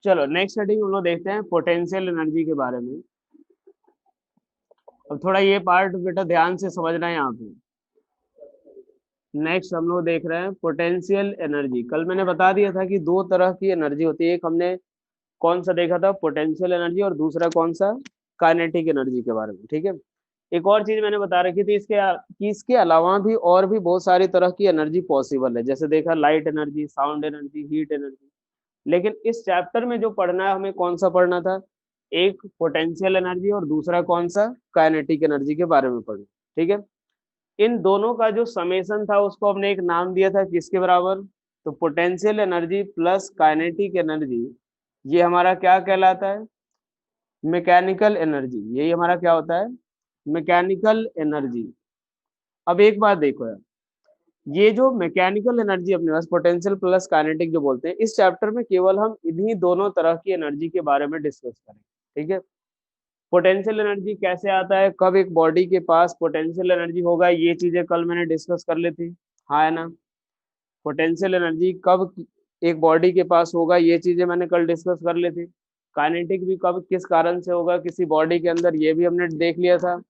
चलो next setting हम लोग देखते हैं पोटेंशियल एनर्जी के बारे में। अब थोड़ा ये पार्ट बेटा ध्यान से समझना है यहाँ पे। नेक्स्ट हम लोग देख रहे हैं पोटेंशियल एनर्जी। कल मैंने बता दिया था कि दो तरह की एनर्जी होती है। एक हमने कौन सा देखा था, पोटेंशियल एनर्जी, और दूसरा कौन सा, काइनेटिक एनर्जी के बारे में। ठीक है। एक और चीज मैंने बता रखी थी इसके अलावा भी और भी बहुत सारी तरह की एनर्जी पॉसिबल है। जैसे देखा, light energy, sound energy, heat energy. लेकिन इस चैप्टर में जो पढ़ना है, हमें कौन सा पढ़ना था, एक पोटेंशियल एनर्जी और दूसरा कौन सा, काइनेटिक एनर्जी के बारे में पढ़ना। ठीक है। इन दोनों का जो समेशन था उसको हमने एक नाम दिया था, किसके बराबर, तो potential energy plus kinetic energy, ये हमारा क्या कहलाता है, मैकेनिकल एनर्जी। यही हमारा क्या होता है, मैकेनिकल एनर्जी। अब एक बात देखो यार, ये जो मैकेनिकल एनर्जी अपने पास, पोटेंशियल प्लस काइनेटिक जो बोलते हैं, इस चैप्टर में केवल हम इन्हीं दोनों तरह की एनर्जी के बारे में डिस्कस करेंगे। ठीक है। पोटेंशियल एनर्जी कैसे आता है, कब एक बॉडी के पास पोटेंशियल एनर्जी होगा, ये चीजें कल मैंने डिस्कस कर ली थी, हाँ है ना। पोटेंशियल एनर्जी कब एक बॉडी के पास होगा, ये चीजें मैंने कल डिस्कस कर ली थी। काइनेटिक भी कब किस कारण से होगा किसी बॉडी के अंदर, ये भी हमने देख लिया था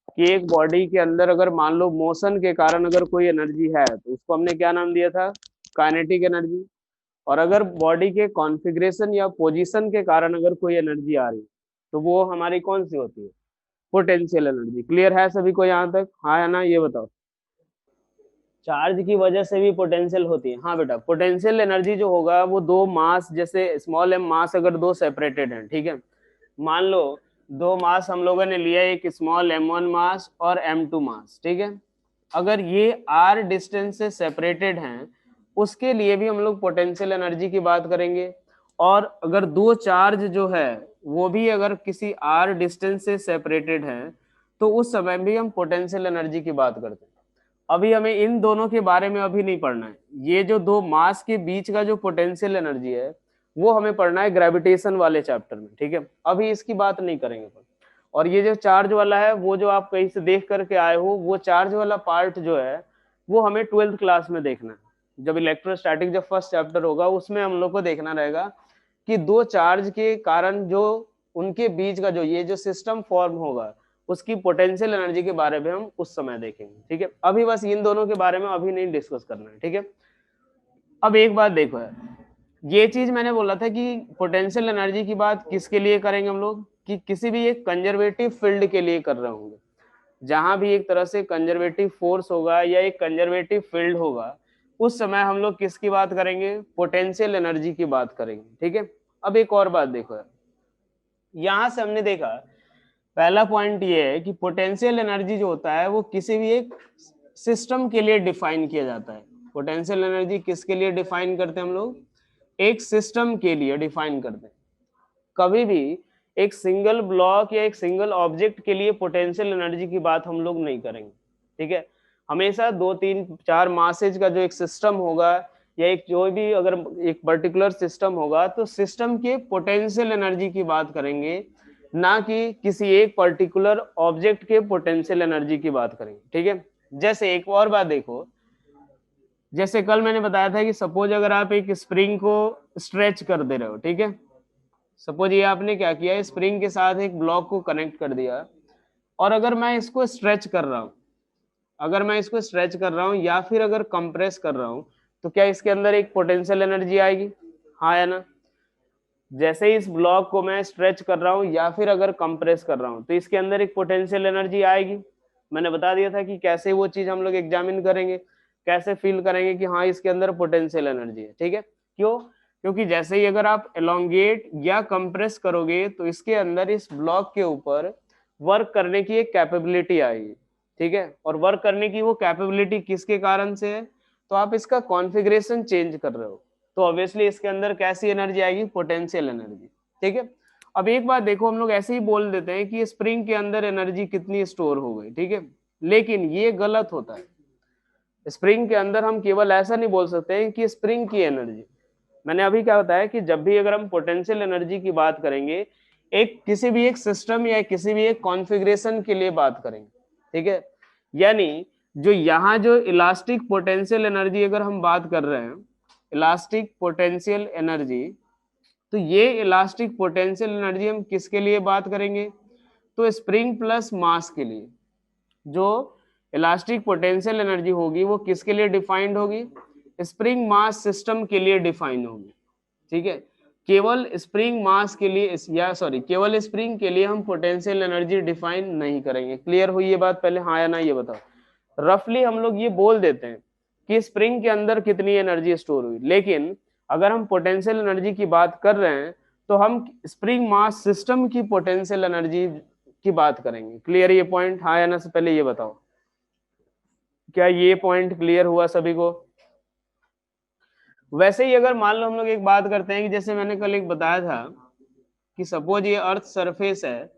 कि एक बॉडी के अंदर अगर मान लो मोशन के कारण अगर कोई एनर्जी है तो उसको हमने क्या नाम दिया था, काइनेटिक एनर्जी। और अगर बॉडी के कॉन्फ़िगरेशन या पोजीशन के कारण अगर कोई एनर्जी आ रही है तो वो हमारी कौन सी होती है, पोटेंशियल एनर्जी। क्लियर है सभी को यहाँ तक, हाँ है ना, ये बताओ। चार्ज की वजह से भी पोटेंशियल होती है, हाँ बेटा। पोटेंशियल एनर्जी जो होगा वो दो मास, जैसे स्मॉल एम मास अगर दो सेपरेटेड हैं, ठीक है, मान लो दो मास हम लोगों ने लिया, एक स्मॉल m1 मास और m2 मास, ठीक है। अगर ये r डिस्टेंस से सेपरेटेड हैं, उसके लिए भी हम लोग पोटेंशियल एनर्जी की बात करेंगे। और अगर दो चार्ज जो है वो भी अगर किसी r डिस्टेंस से सेपरेटेड हैं, तो उस समय भी हम पोटेंशियल एनर्जी की बात करते हैं। अभी हमें इन दोनों के बारे में अभी नहीं पढ़ना है। ये जो दो मास के बीच का जो पोटेंशियल एनर्जी है वो हमें पढ़ना है ग्रेविटेशन वाले चैप्टर में, ठीक है। अभी इसकी बात नहीं करेंगे। और ये जो चार्ज वाला है, वो जो आप कहीं से देख करके आए हो, वो चार्ज वाला पार्ट जो है वो हमें 12th क्लास में देखना है। जब इलेक्ट्रोस्टैटिक जब फर्स्ट चैप्टर होगा उसमें हम लोग को देखना रहेगा कि दो चार्ज के कारण जो उनके बीच का जो ये जो सिस्टम फॉर्म होगा उसकी पोटेंशियल एनर्जी के बारे में हम उस समय देखेंगे। ठीक है। अभी बस इन दोनों के बारे में अभी नहीं डिस्कस करना है। ठीक है। अब एक बात देखो यार, ये चीज मैंने बोला था कि पोटेंशियल एनर्जी की बात किसके लिए करेंगे हम लोग, कि किसी भी एक कंजर्वेटिव फील्ड के लिए कर रहे होंगे। जहां भी एक तरह से कंजर्वेटिव फोर्स होगा या एक कंजर्वेटिव फील्ड होगा, उस समय हम लोग किसकी बात करेंगे, पोटेंशियल एनर्जी की बात करेंगे। ठीक है। अब एक और बात देखो यार, यहां से हमने देखा पहला पॉइंट ये है कि पोटेंशियल एनर्जी जो होता है वो किसी भी एक सिस्टम के लिए डिफाइन किया जाता है। पोटेंशियल एनर्जी किसके लिए डिफाइन करते हैं हम लोग, एक सिस्टम के लिए डिफाइन करते हैं। कभी भी एक सिंगल ब्लॉक या एक सिंगल ऑब्जेक्ट के लिए पोटेंशियल एनर्जी की बात हम लोग नहीं करेंगे। ठीक है। हमेशा दो तीन चार मासेज का जो एक सिस्टम होगा या एक जो भी अगर एक पर्टिकुलर सिस्टम होगा तो सिस्टम के पोटेंशियल एनर्जी की बात करेंगे, ना कि किसी एक पर्टिकुलर ऑब्जेक्ट के पोटेंशियल एनर्जी की बात करेंगे। ठीक है। जैसे एक और बात देखो, जैसे कल मैंने बताया था कि सपोज अगर आप एक स्प्रिंग को स्ट्रेच कर दे रहे हो, ठीक है। सपोज ये आपने क्या किया, स्प्रिंग के साथ एक ब्लॉक को कनेक्ट कर दिया, और अगर मैं इसको स्ट्रेच कर रहा हूं, अगर मैं इसको स्ट्रेच कर रहा हूं या फिर अगर कंप्रेस कर रहा हूं, तो क्या इसके अंदर एक पोटेंशियल एनर्जी आएगी, हाँ या ना। जैसे ही इस ब्लॉक को मैं स्ट्रेच कर रहा हूं या फिर अगर कंप्रेस कर रहा हूं तो इसके अंदर एक पोटेंशियल एनर्जी आएगी। मैंने बता दिया था कि कैसे वो चीज हम लोग एग्जामिन करेंगे, कैसे फील करेंगे कि हाँ इसके अंदर पोटेंशियल एनर्जी है। ठीक है। क्यों, क्योंकि जैसे ही अगर आप एलोंगेट या कंप्रेस करोगे तो इसके अंदर इस ब्लॉक के ऊपर वर्क करने की एक कैपेबिलिटी आएगी। ठीक है। और वर्क करने की वो कैपेबिलिटी किसके कारण से है, तो आप इसका कॉन्फ़िगरेशन चेंज कर रहे हो, तो ऑब्वियसली इसके अंदर कैसी एनर्जी आएगी, पोटेंशियल एनर्जी। ठीक है। अब एक बात देखो, हम लोग ऐसे ही बोल देते हैं कि स्प्रिंग के अंदर एनर्जी कितनी स्टोर हो गई, ठीक है, लेकिन ये गलत होता है। स्प्रिंग के अंदर हम केवल ऐसा नहीं बोल सकते हैं कि स्प्रिंग की एनर्जी। मैंने अभी क्या बताया कि जब भी अगर हम पोटेंशियल एनर्जी की बात करेंगे, एक किसी भी एक सिस्टम या किसी भी एक कॉन्फ़िगरेशन के लिए बात करेंगे। ठीक है। यानी जो यहाँ जो इलास्टिक पोटेंशियल एनर्जी अगर हम बात कर रहे हैं, इलास्टिक पोटेंशियल एनर्जी, तो ये इलास्टिक पोटेंशियल एनर्जी हम किसके लिए बात करेंगे? तो स्प्रिंग प्लस मास के लिए जो इलास्टिक पोटेंशियल एनर्जी होगी वो किसके लिए डिफाइंड होगी? स्प्रिंग मास सिस्टम के लिए डिफाइन होगी। ठीक है, केवल स्प्रिंग मास के लिए केवल स्प्रिंग के लिए हम पोटेंशियल एनर्जी डिफाइन नहीं करेंगे। क्लियर हुई ये बात पहले, हाँ या ना ये बताओ। रफली हम लोग ये बोल देते हैं कि स्प्रिंग के अंदर कितनी एनर्जी स्टोर हुई, लेकिन अगर हम पोटेंशियल एनर्जी की बात कर रहे हैं तो हम स्प्रिंग मास सिस्टम की पोटेंशियल एनर्जी की बात करेंगे। क्लियर ये पॉइंट, हाँ या ना? से पहले ये बताओ, क्या ये पॉइंट क्लियर हुआ सभी को? वैसे ही अगर मान लो हम लोग एक बात करते हैं कि जैसे मैंने कल एक बताया था कि सपोज ये अर्थ सरफेस है,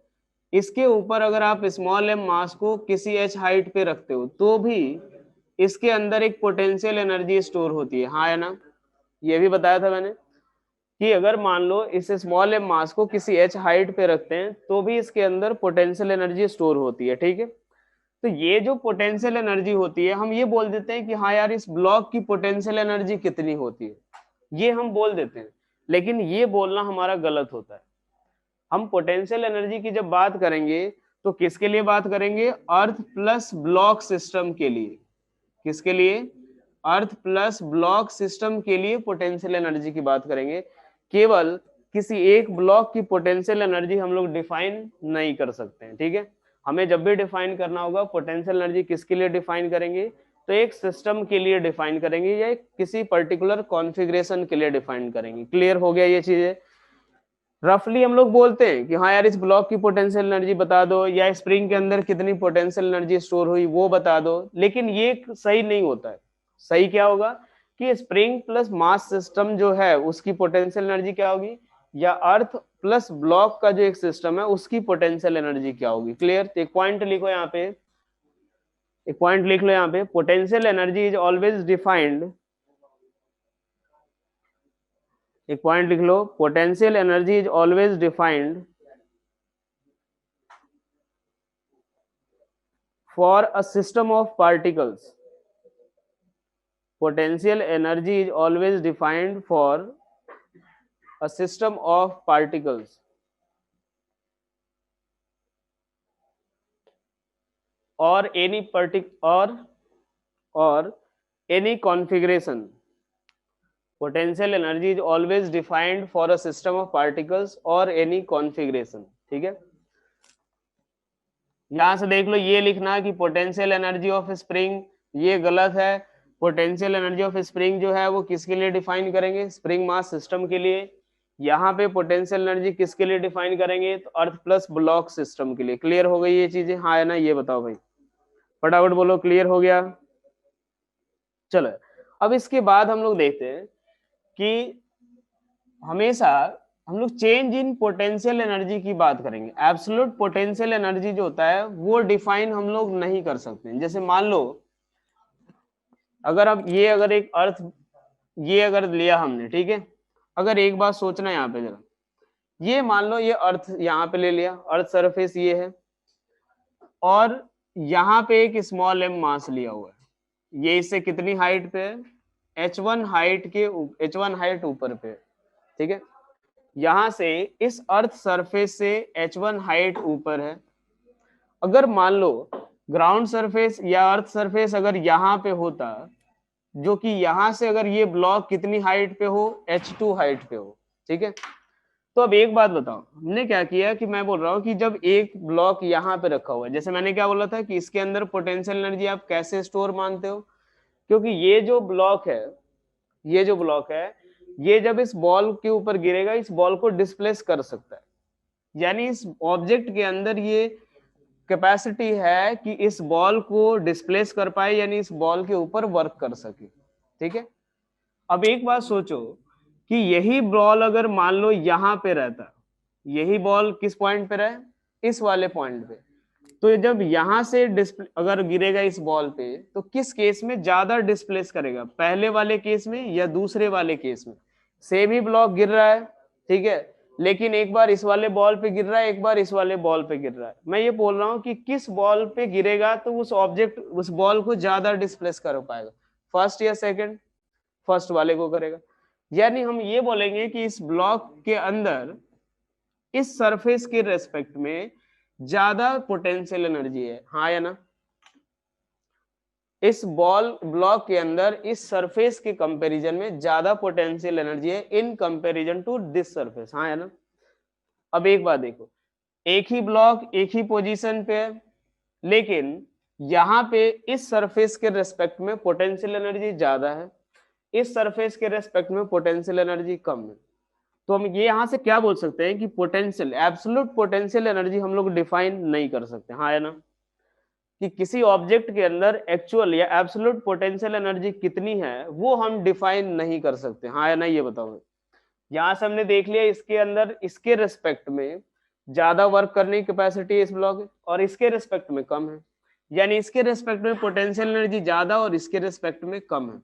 इसके ऊपर अगर आप स्मॉल एम मास को किसी एच हाइट पे रखते हो तो भी इसके अंदर एक पोटेंशियल एनर्जी स्टोर होती है, हाँ या ना? ये भी बताया था मैंने कि अगर मान लो इस स्मॉल एम मास को किसी एच हाइट पे रखते हैं तो भी इसके अंदर पोटेंशियल एनर्जी स्टोर होती है। ठीक है, तो ये जो पोटेंशियल एनर्जी होती है हम ये बोल देते हैं कि हाँ यार इस ब्लॉक की पोटेंशियल एनर्जी कितनी होती है, ये हम बोल देते हैं। लेकिन ये बोलना हमारा गलत होता है। हम पोटेंशियल एनर्जी की जब बात करेंगे तो किसके लिए बात करेंगे? अर्थ प्लस ब्लॉक सिस्टम के लिए। किसके लिए? अर्थ प्लस ब्लॉक सिस्टम के लिए पोटेंशियल एनर्जी की बात करेंगे। केवल किसी एक ब्लॉक की पोटेंशियल एनर्जी हम लोग डिफाइन नहीं कर सकते हैं। ठीक है, हमें जब भी डिफाइन करना होगा पोटेंशियल एनर्जी किसके लिए डिफाइन करेंगे? तो एक सिस्टम के लिए डिफाइन करेंगे या किसी पर्टिकुलर कॉन्फ़िगरेशन के लिए डिफाइन करेंगे। क्लियर हो गया ये चीजें? रफली हम लोग बोलते हैं कि हाँ यार इस ब्लॉक की पोटेंशियल एनर्जी बता दो या स्प्रिंग के अंदर कितनी पोटेंशियल एनर्जी स्टोर हुई वो बता दो, लेकिन ये सही नहीं होता है। सही क्या होगा कि स्प्रिंग प्लस मास सिस्टम जो है उसकी पोटेंशियल एनर्जी क्या होगी, या अर्थ प्लस ब्लॉक का जो एक सिस्टम है उसकी पोटेंशियल एनर्जी क्या होगी। क्लियर? तो एक पॉइंट लिखो यहाँ पे, एक पॉइंट लिख लो यहाँ पे, potential energy is always defined, एक पॉइंट लिख लो, potential energy is always defined for a system of particles. Potential energy is always defined for a system of particles or any configuration. Potential energy is always defined for a system of particles or any configuration. ठीक है, यहां से देख लो, ये लिखना कि potential energy of spring, ये गलत है। पोटेंशियल एनर्जी ऑफ स्प्रिंग जो है वो किसके लिए डिफाइन करेंगे? स्प्रिंग मास सिस्टम के लिए। यहाँ पे पोटेंशियल एनर्जी किसके लिए डिफाइन करेंगे? तो अर्थ प्लस ब्लॉक सिस्टम के लिए। क्लियर हो गई ये चीजें, हाँ या ना? ये बताओ भाई, फटाफट बोलो, क्लियर हो गया? चलो, अब इसके बाद हम लोग देखते हैं कि हमेशा हम लोग चेंज इन पोटेंशियल एनर्जी की बात करेंगे। एब्सोल्यूट पोटेंशियल एनर्जी जो होता है वो डिफाइन हम लोग नहीं कर सकते। जैसे मान लो अगर अब ये अगर एक अर्थ ये अगर लिया हमने, ठीक है, अगर एक बात सोचना यहाँ पे जरा, ये मान लो ये अर्थ यहाँ पे ले लिया, अर्थ सरफेस ये है, और यहाँ पे एक स्मॉल एम मास लिया हुआ है। ये इससे कितनी हाइट पे है? h1 हाइट ऊपर पे, ठीक है। यहां से इस अर्थ सरफेस से h1 हाइट ऊपर है। अगर मान लो ग्राउंड सरफेस या अर्थ सरफेस अगर यहाँ पे होता, जो कि यहां से अगर ये ब्लॉक कितनी हाइट पे हो? h2 हाइट पे हो, ठीक है। तो अब एक बात बताओ, हमने क्या किया कि मैं बोल रहा हूँ कि जब एक ब्लॉक यहाँ पे रखा हुआ है, जैसे मैंने क्या बोला था कि इसके अंदर पोटेंशियल एनर्जी आप कैसे स्टोर मानते हो? क्योंकि ये जो ब्लॉक है, ये जो ब्लॉक है, ये जब इस बॉल के ऊपर गिरेगा इस बॉल को डिस्प्लेस कर सकता है, यानी इस ऑब्जेक्ट के अंदर ये कैपेसिटी है कि इस बॉल को डिस्प्लेस कर पाए, यानी इस बॉल के ऊपर वर्क कर सके, ठीक है। अब एक बात सोचो कि यही बॉल अगर मान लो यहाँ पे रहता, यही बॉल किस पॉइंट पे रहे? इस वाले पॉइंट पे, तो जब यहां से अगर गिरेगा इस बॉल पे तो किस केस में ज्यादा डिस्प्लेस करेगा? पहले वाले केस में या दूसरे वाले केस में? सेम ही ब्लॉक गिर रहा है, ठीक है, लेकिन एक बार इस वाले बॉल पे गिर रहा है, एक बार इस वाले बॉल पे गिर रहा है। मैं ये बोल रहा हूँ कि किस बॉल पे गिरेगा तो उस ऑब्जेक्ट उस बॉल को ज्यादा डिस्प्लेस कर पाएगा, फर्स्ट या सेकंड? फर्स्ट वाले को करेगा। यानी हम ये बोलेंगे कि इस ब्लॉक के अंदर इस सरफेस के रेस्पेक्ट में ज्यादा पोटेंशियल एनर्जी है, हाँ या ना? इस बॉल ब्लॉक के अंदर इस सरफेस के कंपैरिजन में ज्यादा पोटेंशियल एनर्जी है in comparison to this surface, हाँ या ना? अब एक बात देखो, एक ही ब्लॉक एक ही पोजीशन पे है, लेकिन यहाँ पे इस सरफेस के रेस्पेक्ट में पोटेंशियल एनर्जी ज्यादा है, इस सरफेस के रेस्पेक्ट में पोटेंशियल एनर्जी कम है। तो हम ये यहाँ से क्या बोल सकते हैं कि पोटेंशियल, एब्सोल्यूट पोटेंशियल एनर्जी हम लोग डिफाइन नहीं कर सकते, हाँ या ना? कि किसी ऑब्जेक्ट के अंदर एक्चुअल या एब्सोल्यूट पोटेंशियल एनर्जी कितनी है वो हम डिफाइन नहीं कर सकते, हाँ या ना? ये बताओ। यहाँ से हमने देख लिया इसके अंदर इसके रेस्पेक्ट में ज्यादा वर्क करने की कैपेसिटी इस ब्लॉक और इसके रेस्पेक्ट में कम है, यानी इसके रेस्पेक्ट में पोटेंशियल एनर्जी ज्यादा और इसके रेस्पेक्ट में कम है,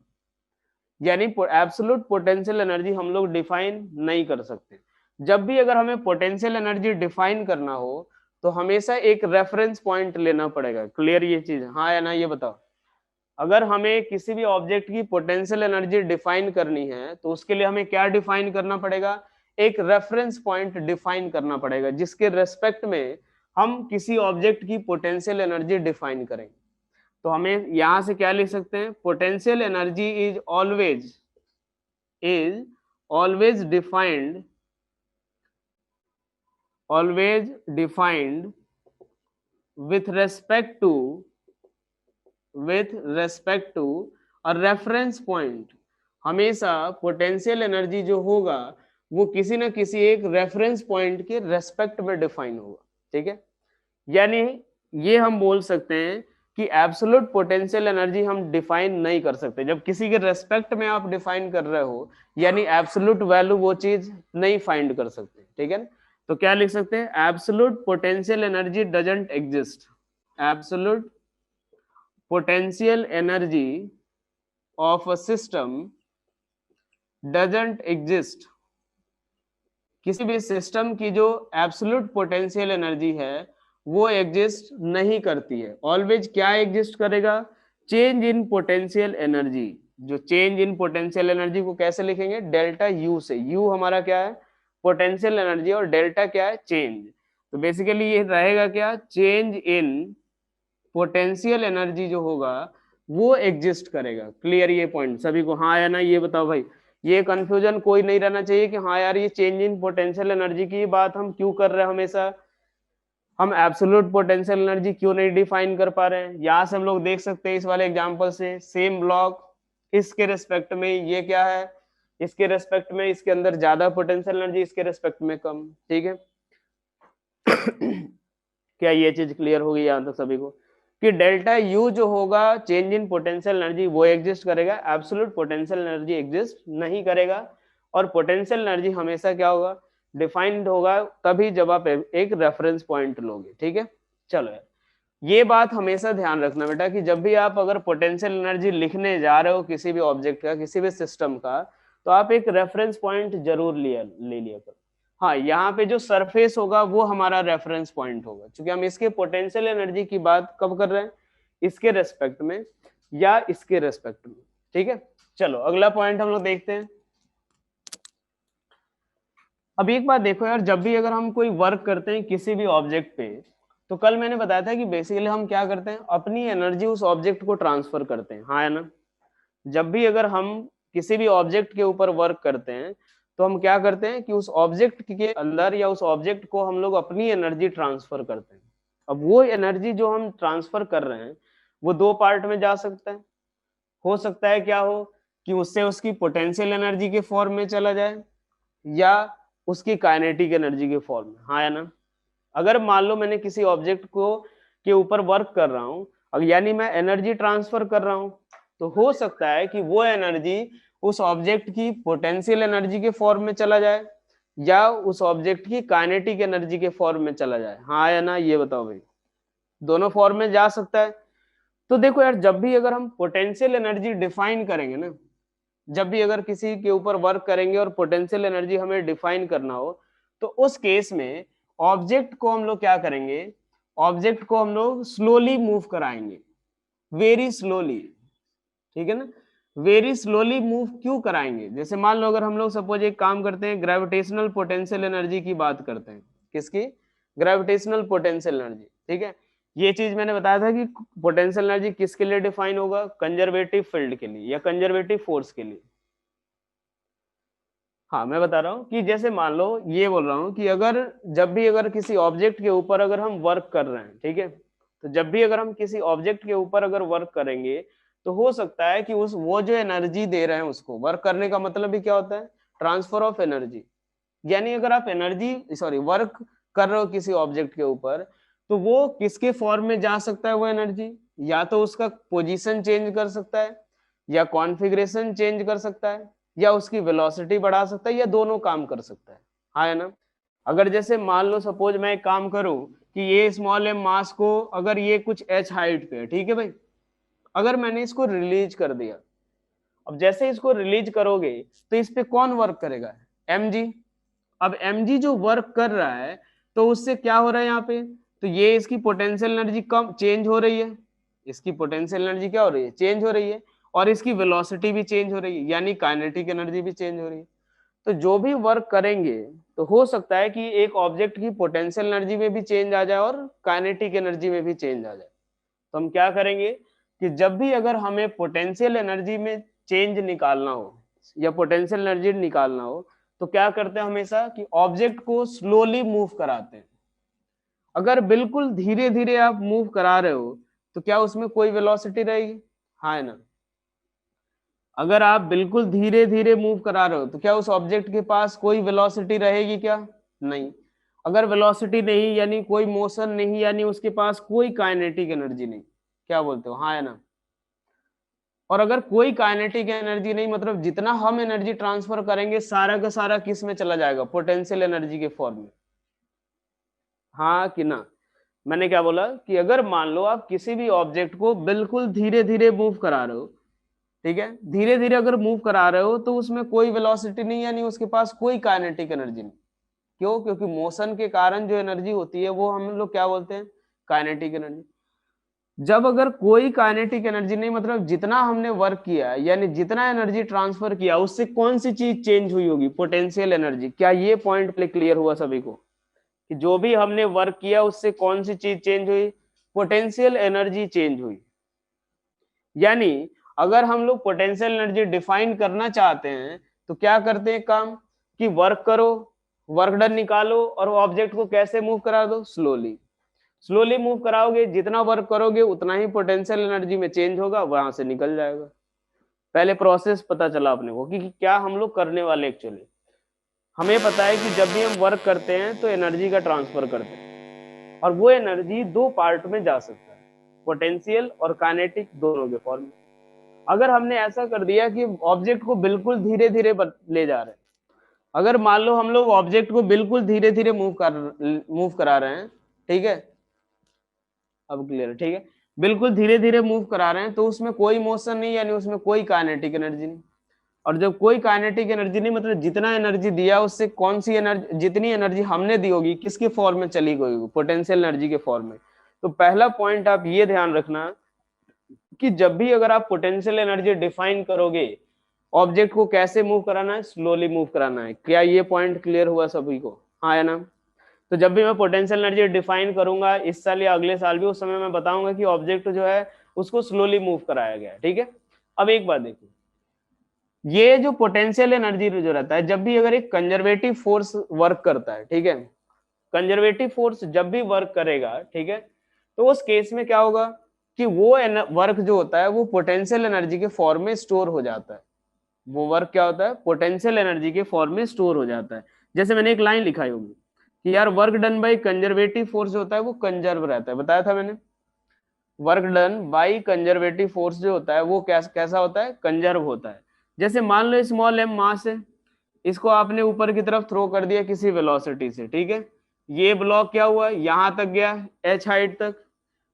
यानी एब्सोल्यूट पोटेंशियल एनर्जी हम लोग डिफाइन नहीं कर सकते। जब भी अगर हमें पोटेंशियल एनर्जी डिफाइन करना हो तो हमेशा एक रेफरेंस पॉइंट लेना पड़ेगा। क्लियर ये चीज, हाँ या ना? ये बताओ। अगर हमें किसी भी ऑब्जेक्ट की पोटेंशियल एनर्जी डिफाइन करनी है तो उसके लिए हमें क्या डिफाइन करना पड़ेगा? एक रेफरेंस पॉइंट डिफाइन करना पड़ेगा जिसके रेस्पेक्ट में हम किसी ऑब्जेक्ट की पोटेंशियल एनर्जी डिफाइन करेंगे। तो हमें यहां से क्या लिख सकते हैं? Potential energy is always defined with respect to a reference point। हमेशा पोटेंशियल एनर्जी जो होगा वो किसी ना किसी एक रेफरेंस पॉइंट के रेस्पेक्ट में डिफाइन होगा, ठीक है? यानी ये हम बोल सकते हैं कि एब्सोल्यूट पोटेंशियल एनर्जी हम डिफाइन नहीं कर सकते। जब किसी के रेस्पेक्ट में आप डिफाइन कर रहे हो यानी एब्सोल्यूट वैल्यू वो चीज नहीं फाइंड कर सकते, ठीक है? तो क्या लिख सकते हैं? Absolute potential energy doesn't exist. Absolute potential energy of a system doesn't exist. किसी भी सिस्टम की जो एब्सोल्यूट पोटेंशियल एनर्जी है वो एग्जिस्ट नहीं करती है। ऑलवेज क्या एग्जिस्ट करेगा? Change in potential energy. जो चेंज इन पोटेंशियल एनर्जी को कैसे लिखेंगे? डेल्टा यू से। यू हमारा क्या है? पोटेंशियल एनर्जी और डेल्टा क्या है? चेंज। तो बेसिकली ये रहेगा क्या? चेंज इन पोटेंशियल एनर्जी जो होगा वो एग्जिस्ट करेगा। क्लियर ये पॉइंट सभी को, हाँ या ना? ये बताओ भाई, ये कंफ्यूजन कोई नहीं रहना चाहिए कि हाँ यार ये चेंज इन पोटेंशियल एनर्जी की बात हम क्यों कर रहे हैं, हमेशा हम एब्सोल्यूट पोटेंशियल एनर्जी क्यों नहीं डिफाइन कर पा रहे हैं। यहाँ से हम लोग देख सकते हैं इस वाले एग्जांपल से, सेम ब्लॉक, इसके रेस्पेक्ट में ये क्या है? इसके रेस्पेक्ट में इसके अंदर ज्यादा पोटेंशियल एनर्जी, इसके रेस्पेक्ट में कम, ठीक है? क्या ये चीज क्लियर होगी यहाँ तक सभी को कि डेल्टा यू जो होगा चेंज इन पोटेंशियल एनर्जी वो एग्जिस्ट करेगा, एब्सोल्यूट पोटेंशियल एनर्जी एग्जिस्ट नहीं करेगा। और पोटेंशियल एनर्जी हमेशा क्या होगा? डिफाइंड होगा तभी जब आप एक रेफरेंस पॉइंट लोगे, ठीक है? चलो यार, ये बात हमेशा ध्यान रखना बेटा कि जब भी आप अगर पोटेंशियल एनर्जी लिखने जा रहे हो किसी भी ऑब्जेक्ट का, किसी भी सिस्टम का, तो आप एक रेफरेंस पॉइंट जरूर ले लिया करो। हाँ, यहाँ पे जो सरफेस होगा वो हमारा रेफरेंस पॉइंट होगा, क्योंकि हम इसके पोटेंशियल एनर्जी की बात कब कर रहे हैं? इसके रेस्पेक्ट में या इसके रेस्पेक्ट में, ठीक है? चलो अगला पॉइंट हम लोग देखते हैं। अब एक बात देखो यार, जब भी अगर हम कोई वर्क करते हैं किसी भी ऑब्जेक्ट पे, तो कल मैंने बताया था कि बेसिकली हम क्या करते हैं? अपनी एनर्जी उस ऑब्जेक्ट को ट्रांसफर करते हैं, हाँ या ना? जब भी अगर हम किसी भी ऑब्जेक्ट के ऊपर वर्क करते हैं तो हम क्या करते हैं कि उस ऑब्जेक्ट के अंदर या उस ऑब्जेक्ट को हम लोग अपनी एनर्जी ट्रांसफर करते हैं। अब वो एनर्जी जो हम ट्रांसफर कर रहे हैं वो दो पार्ट में जा सकता है। हो सकता है क्या हो कि उससे उसकी पोटेंशियल एनर्जी के फॉर्म में चला जाए या उसकी काइनेटिक एनर्जी के फॉर्म में, हाँ या ना? अगर मान लो मैंने किसी ऑब्जेक्ट को के ऊपर वर्क कर रहा हूँ, अब यानी मैं एनर्जी ट्रांसफर कर रहा हूँ, तो हो सकता है कि वो एनर्जी उस ऑब्जेक्ट की पोटेंशियल एनर्जी के फॉर्म में चला जाए या उस ऑब्जेक्ट की काइनेटिक एनर्जी के फॉर्म में चला जाए, हाँ या ना? ये बताओ भाई, दोनों फॉर्म में जा सकता है। तो देखो यार, जब भी अगर हम पोटेंशियल एनर्जी डिफाइन करेंगे ना, जब भी अगर किसी के ऊपर वर्क करेंगे और पोटेंशियल एनर्जी हमें डिफाइन करना हो, तो उस केस में ऑब्जेक्ट को हम लोग क्या करेंगे? ऑब्जेक्ट को हम लोग स्लोली मूव कराएंगे, वेरी स्लोली, ठीक है ना? वेरी स्लोली मूव क्यों कराएंगे? जैसे मान लो अगर हम लोग सपोज एक काम करते हैं, ग्रेविटेशनल पोटेंशियल एनर्जी की बात करते हैं। किसकी? Gravitational potential energy. ठीक है, ये चीज मैंने बताया था कि पोटेंशियल एनर्जी किसके लिए डिफाइन होगा? कंजर्वेटिव फील्ड के लिए या कंजर्वेटिव फोर्स के लिए। हाँ, मैं बता रहा हूँ कि जैसे मान लो, ये बोल रहा हूँ कि अगर जब भी अगर किसी ऑब्जेक्ट के ऊपर अगर हम वर्क कर रहे हैं, ठीक है, तो जब भी अगर हम किसी ऑब्जेक्ट के ऊपर अगर वर्क करेंगे, तो हो सकता है कि उस वो जो एनर्जी दे रहे हैं उसको, वर्क करने का मतलब भी क्या होता है? Transfer of energy. यानी अगर आप एनर्जी सॉरी वर्क कर रहे हो किसी ऑब्जेक्ट के ऊपर, तो वो किसके फॉर्म में जा सकता है वो एनर्जी? या तो उसका पोजीशन चेंज कर सकता है, या कॉन्फ़िगरेशन चेंज कर सकता है, या उसकी वेलोसिटी बढ़ा सकता है, या दोनों काम कर सकता है। हाँ है ना? अगर जैसे मान लो सपोज मैं एक काम करूं कि ये स्मॉल एम मास को, अगर ये कुछ एच हाइट पे है, ठीक है भाई, अगर मैंने इसको रिलीज कर दिया, अब जैसे इसको रिलीज करोगे तो इस पे कौन वर्क करेगा? mg। अब mg जो वर्क कर रहा है, तो उससे क्या हो रहा है यहाँ पे? तो ये इसकी पोटेंशियल एनर्जी कम चेंज हो रही है, इसकी पोटेंशियल एनर्जी क्या हो रही है? चेंज हो रही है। और इसकी वेलोसिटी भी चेंज हो रही है, यानी काइनेटिक एनर्जी भी चेंज हो रही है। तो जो भी वर्क करेंगे, तो हो सकता है कि एक ऑब्जेक्ट की पोटेंशियल एनर्जी में भी चेंज आ जाए और काइनेटिक एनर्जी में भी चेंज आ जाए। तो हम क्या करेंगे कि जब भी अगर हमें पोटेंशियल एनर्जी में चेंज निकालना हो या पोटेंशियल एनर्जी निकालना हो, तो क्या करते हैं हमेशा कि ऑब्जेक्ट को स्लोली मूव कराते हैं। अगर बिल्कुल धीरे धीरे आप मूव करा रहे हो, तो क्या उसमें कोई वेलोसिटी रहेगी? हाँ है ना? अगर आप बिल्कुल धीरे धीरे मूव करा रहे हो, तो क्या उस ऑब्जेक्ट के पास कोई वेलोसिटी रहेगी क्या? नहीं। अगर वेलोसिटी नहीं, यानी कोई मोशन नहीं, यानी उसके पास कोई काइनेटिक एनर्जी नहीं। क्या बोलते हो? हाँ है ना? और अगर कोई काइनेटिक एनर्जी नहीं, मतलब जितना हम एनर्जी ट्रांसफर करेंगे सारा का सारा किस में चला जाएगा? पोटेंशियल एनर्जी के फॉर्म में। हाँ कि ना? मैंने क्या बोला कि अगर मान लो आप किसी भी ऑब्जेक्ट को बिल्कुल धीरे धीरे मूव करा रहे हो, ठीक है, धीरे धीरे अगर मूव करा रहे हो, तो उसमें कोई वेलोसिटी नहीं, यानी उसके पास कोई काइनेटिक एनर्जी नहीं। क्यों? क्योंकि मोशन के कारण जो एनर्जी होती है वो हम लोग क्या बोलते हैं? Kinetic energy. जब अगर कोई काइनेटिक एनर्जी नहीं, मतलब जितना हमने वर्क किया, यानी जितना एनर्जी ट्रांसफर किया, उससे कौन सी चीज चेंज हुई होगी? Potential energy. क्या ये पॉइंट पे क्लियर हुआ सभी को कि जो भी हमने वर्क किया उससे कौन सी चीज चेंज हुई? पोटेंशियल एनर्जी चेंज हुई। यानी अगर हम लोग पोटेंशियल एनर्जी डिफाइन करना चाहते हैं, तो क्या करते हैं काम कि वर्क करो, वर्क डन निकालो, और ऑब्जेक्ट को कैसे मूव करा दो? स्लोली। स्लोली मूव कराओगे, जितना वर्क करोगे उतना ही पोटेंशियल एनर्जी में चेंज होगा, वहां से निकल जाएगा। पहले प्रोसेस पता चला अपने को कि क्या हम लोग करने वाले एक्चुअली। हमें पता है कि जब भी हम वर्क करते हैं तो एनर्जी का ट्रांसफर करते हैं, और वो एनर्जी दो पार्ट में जा सकता है, पोटेंशियल और काइनेटिक दोनों के फॉर्म में। अगर हमने ऐसा कर दिया कि ऑब्जेक्ट को बिल्कुल धीरे धीरे ले जा रहे हैं, अगर मान लो हम लोग ऑब्जेक्ट को बिल्कुल धीरे धीरे मूव करा रहे हैं, ठीक है, अब क्लियर है? ठीक है, बिल्कुल धीरे धीरे मूव करा रहे हैं, तो उसमें कोई मोशन नहीं, यानी उसमें कोई काइनेटिक एनर्जी नहीं। और जब कोई काइनेटिक एनर्जी नहीं, मतलब जितना एनर्जी दिया उससे कौन सी एनर्जी, जितनी एनर्जी हमने दी होगी किसके फॉर्म में चली गई होगी? पोटेंशियल एनर्जी के फॉर्म में। तो पहला पॉइंट आप ये ध्यान रखना कि जब भी अगर आप पोटेंशियल एनर्जी डिफाइन करोगे, ऑब्जेक्ट को कैसे मूव कराना है? स्लोली मूव कराना है। क्या ये पॉइंट क्लियर हुआ सभी को? हाँ है ना? तो जब भी मैं पोटेंशियल एनर्जी डिफाइन करूंगा इस साल या अगले साल भी, उस समय मैं बताऊंगा कि ऑब्जेक्ट जो है उसको स्लोली मूव कराया गया है। ठीक है, अब एक बात देखो, ये जो पोटेंशियल एनर्जी जो रहता है, जब भी अगर एक कंजर्वेटिव फोर्स वर्क करता है, ठीक है, कंजर्वेटिव फोर्स जब भी वर्क करेगा, ठीक है, तो उस केस में क्या होगा कि वो वर्क जो होता है वो पोटेंशियल एनर्जी के फॉर्म में स्टोर हो जाता है। वो वर्क क्या होता है? पोटेंशियल एनर्जी के फॉर्म में स्टोर हो जाता है। जैसे मैंने एक लाइन लिखाई होगी कि यार work done by conservative force जो होता है वो कंजर्व रहता है, बताया था मैंने। Work done by conservative force जो होता है वो कैसा होता है? कंजर्व होता है। जैसे मान लो स्मॉल एम मास है, इसको आपने ऊपर की तरफ थ्रो कर दिया किसी वेलोसिटी से, ठीक है, ये ब्लॉक क्या हुआ? यहां तक गया, एच हाइट तक।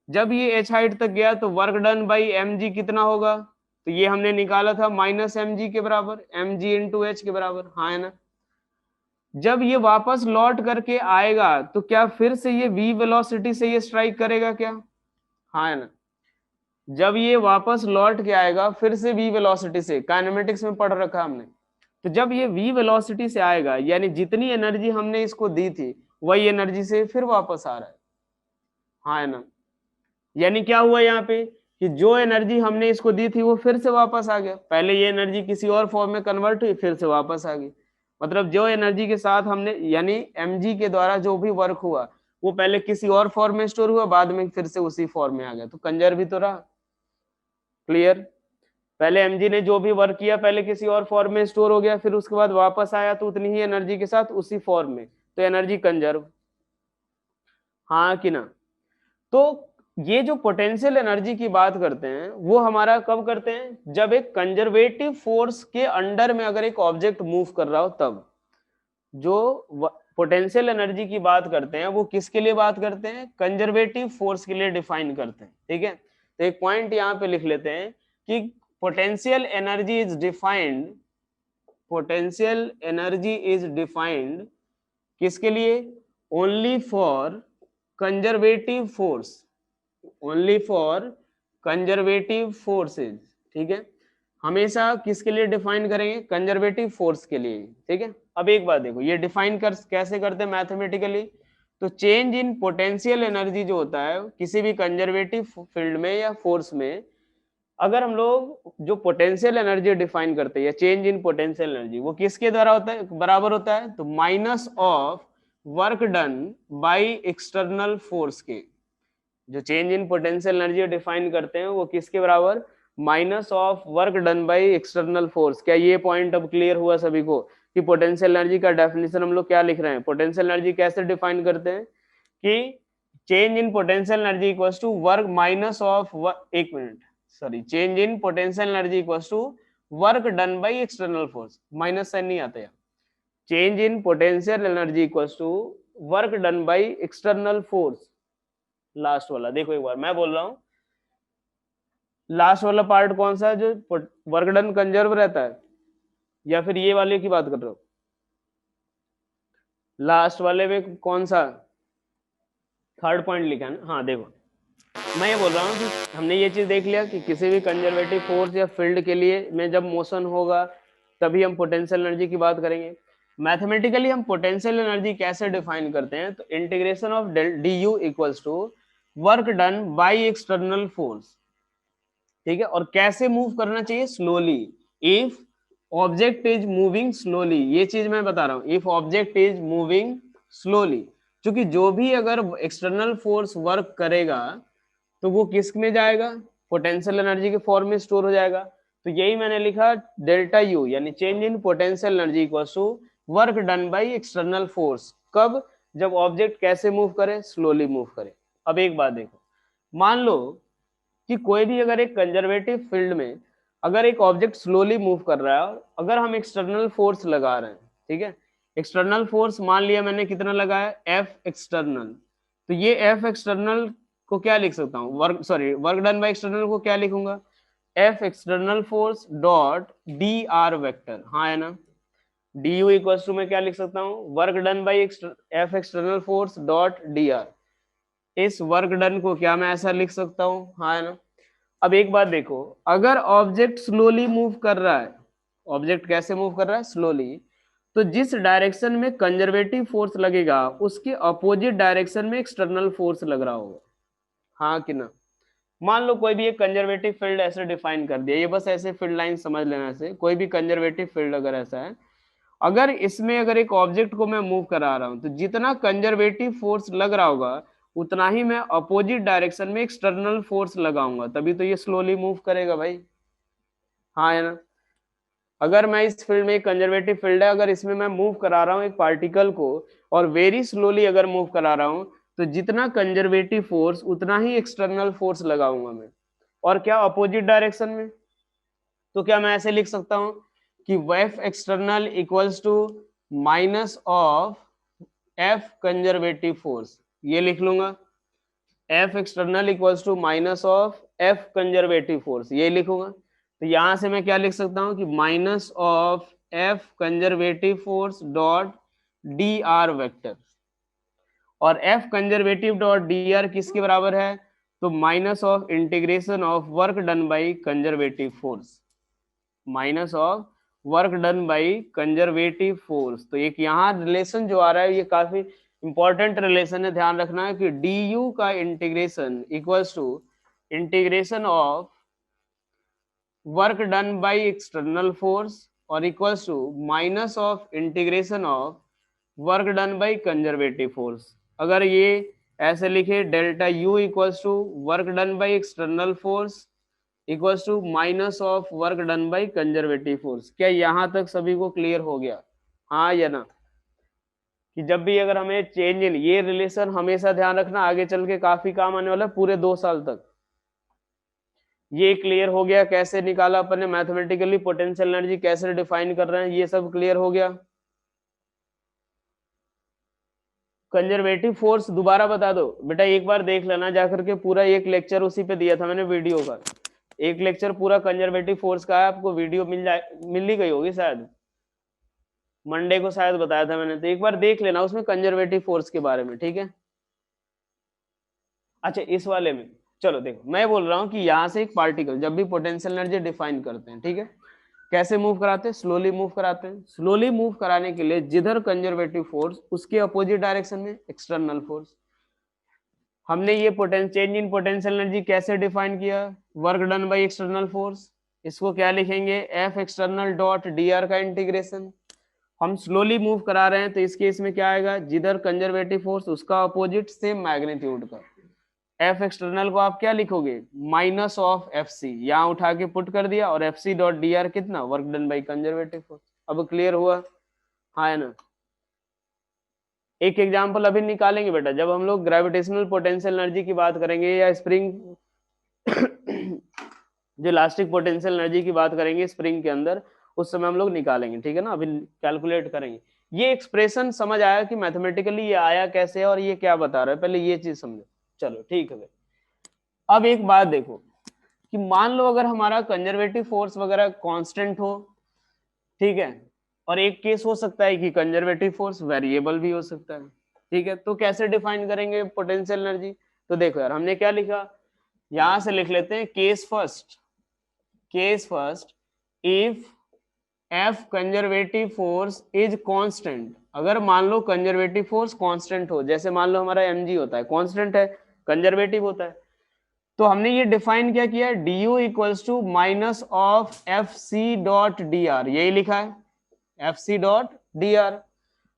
जब ये एच हाइट तक गया तो work done by M G कितना होगा? तो ये हमने निकाला था माइनस एम जी के बराबर, एम जी इंटू एच के बराबर। हाँ है ना? जब ये वापस लौट करके आएगा तो क्या फिर से ये v वेलोसिटी से ये स्ट्राइक करेगा क्या? हाँ है ना? जब ये वापस लौट के आएगा फिर से v वेलोसिटी से, काइनेमेटिक्स में पढ़ रखा हमने, तो जब ये v वेलोसिटी से आएगा यानी जितनी एनर्जी हमने इसको दी थी वही एनर्जी से फिर वापस आ रहा है। हाँ है ना, यानी क्या हुआ यहाँ पे कि जो एनर्जी हमने इसको दी थी वो फिर से वापस आ गया, पहले ये एनर्जी किसी और फॉर्म में कन्वर्ट हुई फिर से वापस आ गई। मतलब जो एनर्जी के साथ हमने यानी mg के द्वारा जो भी वर्क हुआ वो पहले किसी और फॉर्म में स्टोर हुआ, बाद में फिर से उसी फॉर्म में आ गया, तो कंजर्व भी तो रहा। क्लियर, पहले mg ने जो भी वर्क किया पहले किसी और फॉर्म में स्टोर हो गया, फिर उसके बाद वापस आया तो उतनी ही एनर्जी के साथ उसी फॉर्म में, तो एनर्जी कंजर्व। हाँ कि ना। तो ये जो पोटेंशियल एनर्जी की बात करते हैं वो हमारा कब करते हैं, जब एक कंजर्वेटिव फोर्स के अंडर में अगर एक ऑब्जेक्ट मूव कर रहा हो तब। जो पोटेंशियल एनर्जी की बात करते हैं वो किसके लिए बात करते हैं, कंजर्वेटिव फोर्स के लिए डिफाइन करते हैं। ठीक है, तो एक पॉइंट यहाँ पे लिख लेते हैं कि potential energy is defined, potential energy is defined किसके लिए, only for conservative force, only for conservative forces. ठीक है, हमेशा किसके लिए डिफाइन करेंगे, कंजर्वेटिव फोर्स के लिए। ठीक है, अब एक बात देखो ये डिफाइन कर कैसे करते हैं मैथमेटिकली, तो चेंज इन पोटेंशियल एनर्जी जो होता है किसी भी कंजर्वेटिव फील्ड में या फोर्स में, अगर हम लोग जो पोटेंशियल एनर्जी डिफाइन करते हैं या चेंज इन पोटेंशियल एनर्जी वो किसके द्वारा होता है, बराबर होता है, तो minus of work done by external force के। जो change in potential energy define करते हैं वो किसके बराबर, minus of work done by external force. क्या ये पॉइंट अब क्लियर हुआ सभी को कि पोटेंशियल एनर्जी का डेफिनेशन हम लोग क्या लिख रहे हैं, पोटेंशियल एनर्जी कैसे डिफाइन करते हैं कि change in potential energy equals to work minus of, एक minute sorry, change in potential energy equals to work done by external force, minus sign नहीं आता है, change in potential energy equals to work done by external force. Last वाला देखो एक बार मैं बोल रहा हूं, लास्ट वाला पार्ट कौन सा है जो वर्क डन कंजर्व रहता है, या फिर ये वाले की बात कर रहे हो, लास्ट वाले में कौन सा थर्ड पॉइंट लिखा है ना। हाँ देखो मैं ये बोल रहा हूँ कि हमने ये चीज देख लिया कि किसी भी कंजर्वेटिव फोर्स या फील्ड के लिए में जब मोशन होगा तभी हम पोटेंशियल एनर्जी की बात करेंगे। मैथमेटिकली हम पोटेंशियल एनर्जी कैसे डिफाइन करते हैं, तो integration of D U equals to work done by external force. ठीक है, और कैसे मूव करना चाहिए, slowly, if object is moving slowly, ये चीज मैं बता रहा हूं, if object is moving slowly, क्योंकि जो भी अगर एक्सटर्नल फोर्स वर्क करेगा तो वो किस में जाएगा, पोटेंशियल एनर्जी के फॉर्म में स्टोर हो जाएगा। तो यही मैंने लिखा डेल्टा यू यानी change in potential energy equals to work done by external force, कब, जब ऑब्जेक्ट कैसे मूव करे, स्लोली मूव करे। अब एक बात देखो, मान लो कि कोई भी अगर एक कंजर्वेटिव फील्ड में अगर एक ऑब्जेक्ट स्लोली मूव कर रहा है, अगर हम एक्सटर्नल फोर्स लगा रहे हैं, ठीक है, एक्सटर्नल फोर्स मान लिया मैंने कितना लगाया, एफ एक्सटर्नल, तो ये एफ एक्सटर्नल को क्या लिख सकता हूँ, वर्क डन बाय एक्सटर्नल को क्या लिखूंगा, F external force dot D R vector. हाँ है ना, डी यू इक्वल टू मैं क्या लिख सकता हूँ, work done bye F external force dot D are. इस वर्क डन को क्या मैं ऐसा लिख सकता हूँ, हाँ है ना। अब एक बात देखो, अगर ऑब्जेक्ट स्लोली मूव कर रहा है, ऑब्जेक्ट कैसे मूव कर रहा है, स्लोली, तो जिस डायरेक्शन में कंजर्वेटिव फोर्स लगेगा उसके अपोजिट डायरेक्शन में एक्सटर्नल फोर्स लग रहा होगा। हाँ कि ना। मान लो कोई भी एक कंजर्वेटिव फील्ड ऐसे डिफाइन कर दिया, ये बस ऐसे फील्ड लाइन समझ लेना से, कोई भी कंजर्वेटिव फील्ड अगर ऐसा है, अगर इसमें अगर एक ऑब्जेक्ट को मैं मूव करा रहा हूं तो जितना कंजर्वेटिव फोर्स लग रहा होगा उतना ही मैं अपोजिट डायरेक्शन में एक्सटर्नल फोर्स लगाऊंगा, तभी तो ये स्लोली मूव करेगा भाई। हाँ है ना, अगर मैं इस फील्ड में एक कंजर्वेटिव फील्ड है, अगर इसमें मैं मूव करा रहा हूँ एक पार्टिकल को और वेरी स्लोली अगर मूव करा रहा हूँ तो जितना कंजर्वेटिव फोर्स उतना ही एक्सटर्नल फोर्स लगाऊंगा मैं, और क्या अपोजिट डायरेक्शन में। तो क्या मैं ऐसे लिख सकता हूं कि F external equals to minus of F conservative force, ये लिख लूंगा, F external equals to minus of F conservative force, ये लिखूंगा। तो यहां से मैं क्या लिख सकता हूं कि minus of F conservative force dot D R vector, और F conservative dot D R किसके बराबर है, तो minus of integration of work done by conservative force, minus of work done by conservative force. तो एक यहाँ रिलेशन जो आ रहा है ये काफी इंपॉर्टेंट रिलेशन है, ध्यान रखना है कि डी यू का integration equals to integration of work done by external force और equals to minus of integration of work done by conservative force. अगर ये ऐसे लिखे delta U equals to work done by external force equals to minus of work done by conservative force. क्या यहाँ तक सभी को क्लियर हो गया, हाँ या ना? कि जब भी अगर हमें चेंज इन ये रिलेशन हमेशा ध्यान रखना, आगे चल के काफी काम आने वाला है पूरे 2 साल तक। ये क्लियर हो गया कैसे निकाला अपन ने मैथमेटिकली पोटेंशियल एनर्जी कैसे डिफाइन कर रहे हैं, ये सब क्लियर हो गया। कंजर्वेटिव फोर्स दोबारा बता दो बेटा, एक बार देख लेना जाकर के, पूरा एक लेक्चर उसी पे दिया था मैंने वीडियो का, एक लेक्चर पूरा कंजर्वेटिव फोर्स का है, आपको वीडियो मिल ही गई होगी शायद, मंडे को शायद बताया था मैंने, तो एक बार देख लेना उसमें कंजर्वेटिव फोर्स के बारे में, ठीक है। अच्छा इस वाले में चलो देखो, मैं बोल रहा हूँ कि यहाँ से एक पार्टिकल जब भी पोटेंशियल एनर्जी डिफाइन करते हैं, ठीक है, कैसे मूव कराते हैं, स्लोली मूव कराते हैं। स्लोली मूव कराने के लिए जिधर कंजर्वेटिव फोर्स उसके अपोजिट डायरेक्शन में एक्सटर्नल फोर्स। हमने ये चेंज इन पोटेंशियल एनर्जी कैसे डिफाइन किया, work done by external force, इसको क्या लिखेंगे, F external dot D R का इंटीग्रेशन। हम स्लोली मूव करा रहे हैं तो इस केस में क्या आएगा, जिधर कंजर्वेटिव फोर्स उसका अपोजिट सेम मैग्नीट्यूड का। एफ एक्सटर्नल को आप क्या लिखोगे, माइनस ऑफ एफ सी, यहाँ उठा के पुट कर दिया, और F C dot D R कितना, work done by conservative force. अब क्लियर हुआ, हाँ है ना? एक एग्जांपल अभी निकालेंगे बेटा, जब हम लोग ग्रेविटेशनल पोटेंशियल एनर्जी की बात करेंगे या स्प्रिंग जो इलास्टिक पोटेंशियल एनर्जी की बात करेंगे स्प्रिंग के अंदर, उस समय हम लोग निकालेंगे, ठीक है ना, अभी कैलकुलेट करेंगे। ये एक्सप्रेशन समझ आया कि मैथमेटिकली ये आया कैसे है और ये क्या बता रहा है, पहले ये चीज समझो। चलो ठीक है। अब एक बात देखो कि मान लो अगर हमारा कंजर्वेटिव फोर्स वगैरह कांस्टेंट हो, ठीक है, और एक केस हो सकता है कि कंजर्वेटिव फोर्स वेरिएबल भी हो सकता है, ठीक है, तो कैसे डिफाइन करेंगे पोटेंशियल एनर्जी? तो देखो यार हमने क्या लिखा, यहां से लिख लेते हैं case first if F conservative force is constant. अगर मान लो कंजर्वेटिव फोर्स कांस्टेंट हो, जैसे मान लो हमारा mg होता है, कांस्टेंट है, कंजर्वेटिव होता है, तो हमने ये डिफाइन क्या किया, D U equals to minus of F C dot D R, यही लिखा है, F C dot D R.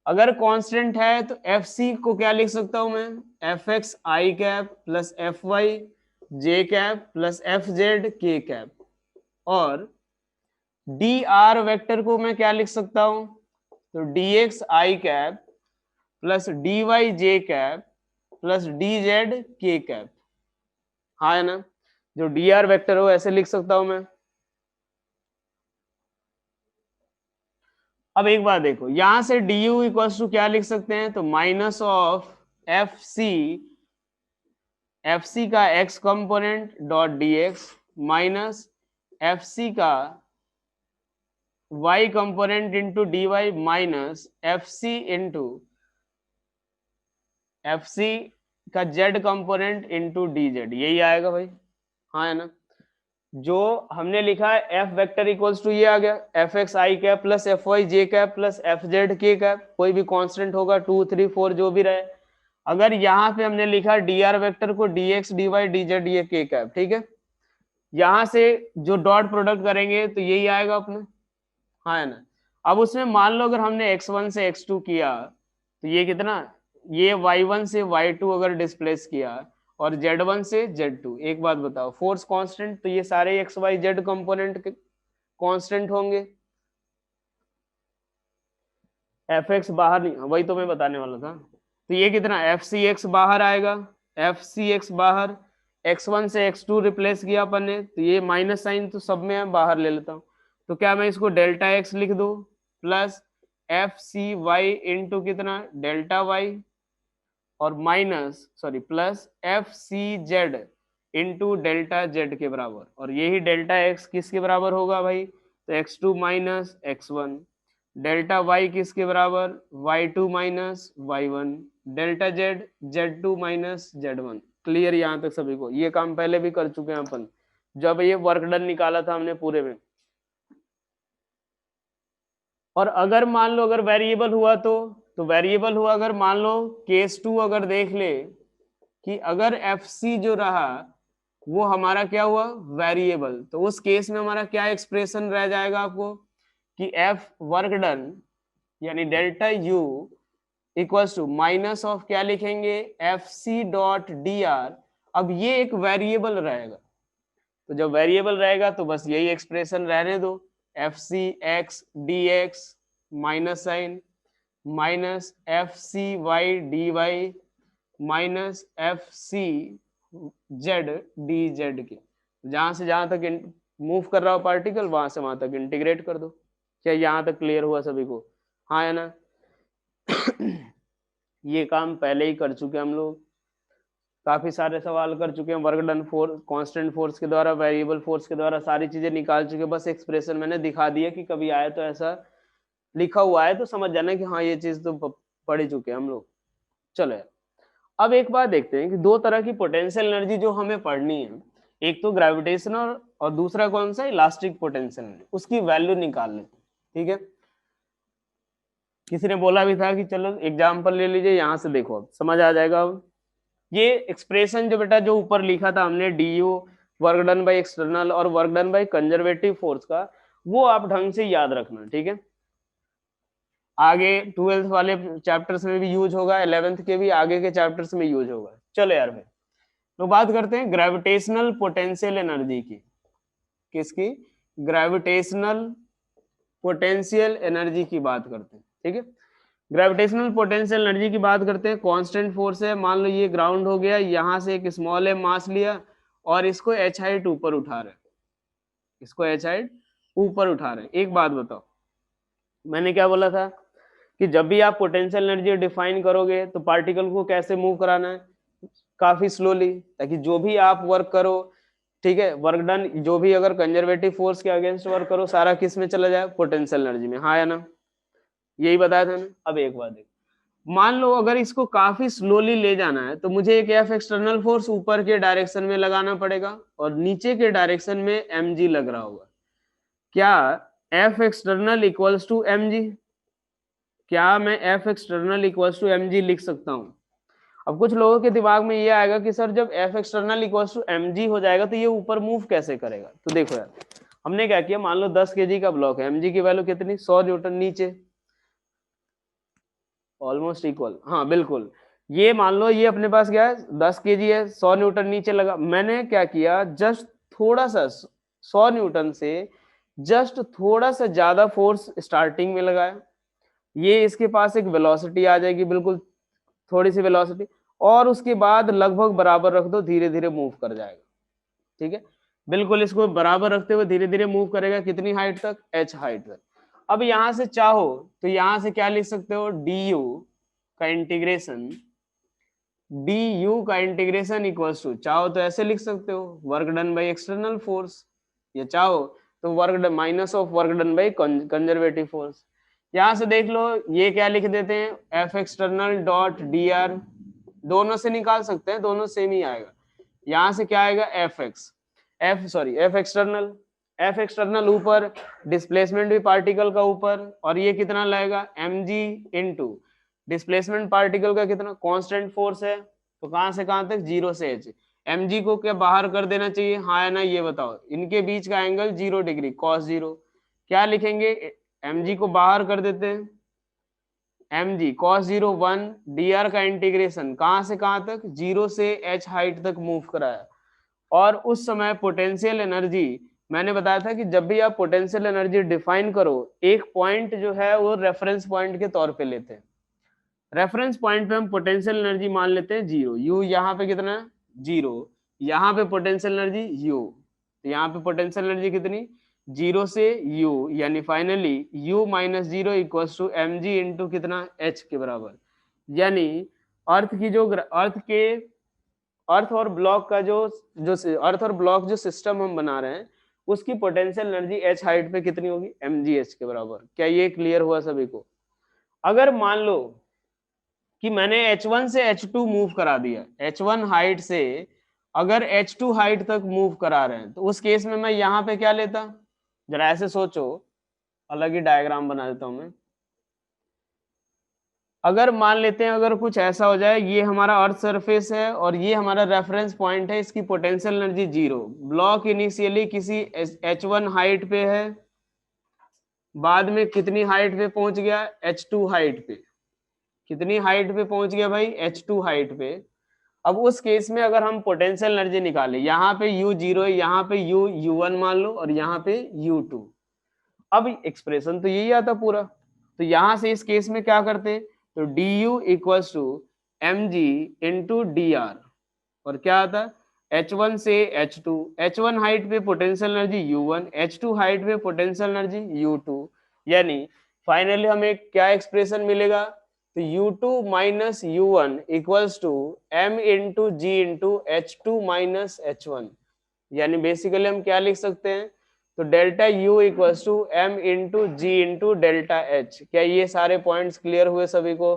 अगर कांस्टेंट है तो एफ सी को क्या लिख सकता हूं मैं, एफ एक्स आई कैप प्लस एफ वाई जे कैप प्लस एफ जेड के कैप, और डी आर वेक्टर को मैं क्या लिख सकता हूं, तो डी एक्स आई कैप प्लस डी वाई जे कैप प्लस डी जेड के कैप, हाँ है ना? जो डी आर वेक्टर हो ऐसे लिख सकता हूं मैं। अब एक बार देखो, यहां से डी यू इक्वल्स टू क्या लिख सकते हैं, तो माइनस ऑफ एफ सी का X component dot D X minus F C का y component into D Y minus F C into F C का z component into D Z, यही आएगा भाई, हाँ है ना? जो हमने लिखा है एफ वेक्टर इक्वल्स टू ये आ गया, एफ एक्स आई कैप प्लस एफ वाई जे कैप प्लस एफ जेड के कैप, कोई भी कांस्टेंट होगा 2 3 4 जो भी रहे। अगर यहाँ पे हमने लिखा डी आर वेक्टर को D X D Y D Z ये के कैप, ठीक है, यहाँ से जो डॉट प्रोडक्ट करेंगे तो यही आएगा अपने, हाँ है ना? अब उसमें मान लो अगर हमने x1 से x2 किया तो ये कितना, ये y1 से y2 अगर डिस्प्लेस किया और z1 से z2, एक बात बताओ, फोर्स कांस्टेंट तो ये सारे x y z component constant होंगे, एफ एक्स बाहर नहीं, वही तो मैं बताने वाला था, तो ये कितना एफ सी एक्स बाहर आएगा, एफ सी एक्स बाहर, x1 से x2 रिप्लेस किया अपन ने तो ये माइनस साइन तो सब में है, बाहर ले लेता हूँ, तो क्या मैं इसको डेल्टा एक्स लिख दूं plus F C Y into कितना डेल्टा वाई, और minus plus F C Z into delta Z के बराबर, और यही डेल्टा एक्स किसके बराबर होगा भाई, तो x2 minus x1, delta Y किसके बराबर y2 minus y1, delta Z z2 minus z1, clear यहाँ तक सभी को? ये काम पहले भी कर चुके हैं अपन, जब ये वर्क डन निकाला था हमने पूरे में। और अगर मान लो अगर वेरिएबल हुआ तो वेरिएबल हुआ, अगर मान लो केस 2 अगर देख ले कि अगर एफ सी जो रहा वो हमारा क्या हुआ, वेरिएबल, तो उस केस में हमारा क्या एक्सप्रेशन रह जाएगा आपको कि एफ वर्क डन यानी delta U equals to minus of क्या लिखेंगे, F C dot D R. अब ये एक वेरिएबल रहेगा, तो जब वेरिएबल रहेगा तो बस यही एक्सप्रेशन रहने दो, F C X D X minus sign minus F C Y D Y minus F C Z D Z के, जहां से जहां तक मूव कर रहा हो पार्टिकल वहां से वहां तक इंटीग्रेट कर दो। क्या यहाँ तक क्लियर हुआ सभी को? हाँ है ना? ये काम पहले ही कर चुके हम लोग, काफी सारे सवाल कर चुके हैं, work done force, constant force के द्वारा, वेरिएबल फोर्स के द्वारा, सारी चीजें निकाल चुके, बस एक्सप्रेशन मैंने दिखा दिया कि कभी आए तो ऐसा लिखा हुआ है तो समझ जाना कि हाँ ये चीज तो पढ़ ही चुके हैं हम लोग। चलो यार, अब एक बात देखते हैं कि दो तरह की पोटेंशियल एनर्जी जो हमें पढ़नी है, एक तो ग्रेविटेशनल और दूसरा कौन सा, इलास्टिक पोटेंशियल एनर्जी, उसकी वैल्यू निकाल लेते हैं। ठीक है, किसी ने बोला भी था कि चलो एग्जाम्पल ले लीजिए, यहाँ से देखो अब समझ आ जाएगा। अब ये एक्सप्रेशन जो बेटा जो ऊपर लिखा था हमने D U work done by external और work done by conservative force का, वो आप ढंग से याद रखना। ठीक है, आगे 12th वाले चैप्टर्स में भी यूज होगा, 11th के भी आगे के चैप्टर्स में यूज होगा। चलो यार भाई, तो बात करते हैं ग्रेविटेशनल पोटेंशियल एनर्जी की। किसकी? ग्रेविटेशनल पोटेंशियल एनर्जी की बात करते हैं। ठीक है, ग्रेविटेशनल पोटेंशियल एनर्जी की बात करते हैं। कांस्टेंट फोर्स है, मान लो ये ग्राउंड हो गया, यहाँ से एक स्मॉल एम मास लिया और इसको एच हाइट ऊपर उठा रहे, इसको एच हाइट ऊपर उठा रहे। एक बात बताओ, मैंने क्या बोला था कि जब भी आप पोटेंशियल एनर्जी डिफाइन करोगे तो पार्टिकल को कैसे मूव कराना है, काफी स्लोली, ताकि जो भी आप वर्क करो, ठीक है, वर्क डन जो भी अगर कंजर्वेटिव फोर्स के अगेंस्ट वर्क करो, सारा किस में चला जाए, पोटेंशियल एनर्जी में। हाँ या ना? यही बताया था ना। अब एक बात है, मान लो अगर इसको काफी स्लोली ले जाना है तो मुझे एक एफ एक्सटर्नल फोर्स ऊपर के डायरेक्शन में लगाना पड़ेगा और नीचे के डायरेक्शन में एम जी लग रहा होगा। क्या F external equals to M G, क्या मैं F external equals to M G लिख सकता हूं? अब कुछ लोगों के दिमाग में ये आएगा कि सर जब F external equals to M G हो जाएगा तो ये ऊपर मूव कैसे करेगा? तो देखो यार, हमने क्या किया, मान लो 10 kg का ब्लॉक है, एम जी की वैल्यू कितनी, 100 न्यूटन, नीचे ऑलमोस्ट इक्वल, हाँ बिल्कुल। ये मान लो ये अपने पास क्या है, 10 kg है, 100 न्यूटन नीचे लगा। मैंने क्या किया, जस्ट थोड़ा सा 100 न्यूटन से जस्ट थोड़ा सा ज्यादा फोर्स स्टार्टिंग में लगाया, ये इसके पास एक वेलोसिटी आ जाएगी, बिल्कुल थोड़ी सी वेलोसिटी, और उसके बाद लगभग बराबर रख दो, धीरे धीरे मूव कर जाएगा। ठीक है, बिल्कुल इसको बराबर रखते हुए धीरे धीरे मूव करेगा, कितनी हाइट तक, एच हाइट तक। अब यहां से चाहो तो यहां से क्या लिख सकते हो, डी यू का इंटीग्रेशन, डी यू का इंटीग्रेशन इक्वल्स टू, चाहो तो ऐसे लिख सकते हो, work done by external force, या चाहो तो work done minus of work done by conservative force. यहां से देख लो, ये क्या लिख देते हैं, F external dot D are, दोनों से निकाल सकते हैं, दोनों सेम ही आएगा। यहां से क्या आएगा, F X, F external, F external ऊपर, डिस्प्लेसमेंट भी पार्टिकल का ऊपर, और ये कितना लगेगा, M G into displacement particle का कितना, कांस्टेंट फोर्स है, तो कहां से कहां तक, 0 से h। एम जी को क्या बाहर कर देना चाहिए, हाँ या ना, ये बताओ। इनके बीच का एंगल 0 डिग्री, cos 0, क्या लिखेंगे, एम जी को बाहर कर देते हैं, M G cos 0 1, D R का इंटीग्रेशन कहां से कहां तक, 0 से h हाइट तक मूव कराया। और उस समय पोटेंशियल एनर्जी, मैंने बताया था कि जब भी आप पोटेंशियल एनर्जी डिफाइन करो, एक पॉइंट जो है वो रेफरेंस पॉइंट के तौर पे लेते हैं। रेफरेंस पॉइंट पे हम पोटेंशियल एनर्जी मान लेते हैं 0, यू यहाँ पे कितना है, 0, यहाँ पे पोटेंशियल एनर्जी यू, तो यहाँ पे पोटेंशियल एनर्जी कितनी, 0 से u, यानी finally u minus 0 equals to M G into कितना, h के बराबर। यानी अर्थ की जो अर्थ और ब्लॉक का जो अर्थ और ब्लॉक जो सिस्टम हम बना रहे हैं, उसकी पोटेंशियल एनर्जी h हाइट पे कितनी होगी, mgh के बराबर। क्या ये क्लियर हुआ सभी को? अगर मान लो कि मैंने H1 से H2 मूव करा दिया, H1 हाइट से अगर H2 हाइट तक मूव करा रहे हैं तो उस केस में मैं यहाँ पे क्या लेता, जरा ऐसे सोचो, अलग ही डायग्राम बना देता हूं मैं। अगर मान लेते हैं अगर कुछ ऐसा हो जाए, ये हमारा अर्थ सरफेस है और ये हमारा रेफरेंस पॉइंट है, इसकी पोटेंशियल एनर्जी 0, ब्लॉक इनिशियली किसी H1 हाइट पे है, बाद में कितनी हाइट पे पहुंच गया, H2 हाइट पे। कितनी हाइट पे पहुंच गया भाई, H2 हाइट पे। अब उस केस में अगर हम पोटेंशियल एनर्जी निकालें, यहाँ पे U0 है, यहाँ पे U1 मान लो और यहाँ पे U2। अब एक्सप्रेशन तो यही आता पूरा, तो यहां से इस केस में क्या करते, तो du equals to mg into D R, और क्या आता, H1 से H2, H1 हाइट पे potential energy U1, H2 height पे पोटेंशियल एनर्जी U2, यानी फाइनली हमें क्या एक्सप्रेशन मिलेगा, तो U2 minus U1 equals to m into G into H2 minus H1, यानी बेसिकली हम क्या लिख सकते हैं, तो delta U equals to m into G into delta H। क्या ये सारे पॉइंट्स क्लियर हुए सभी को?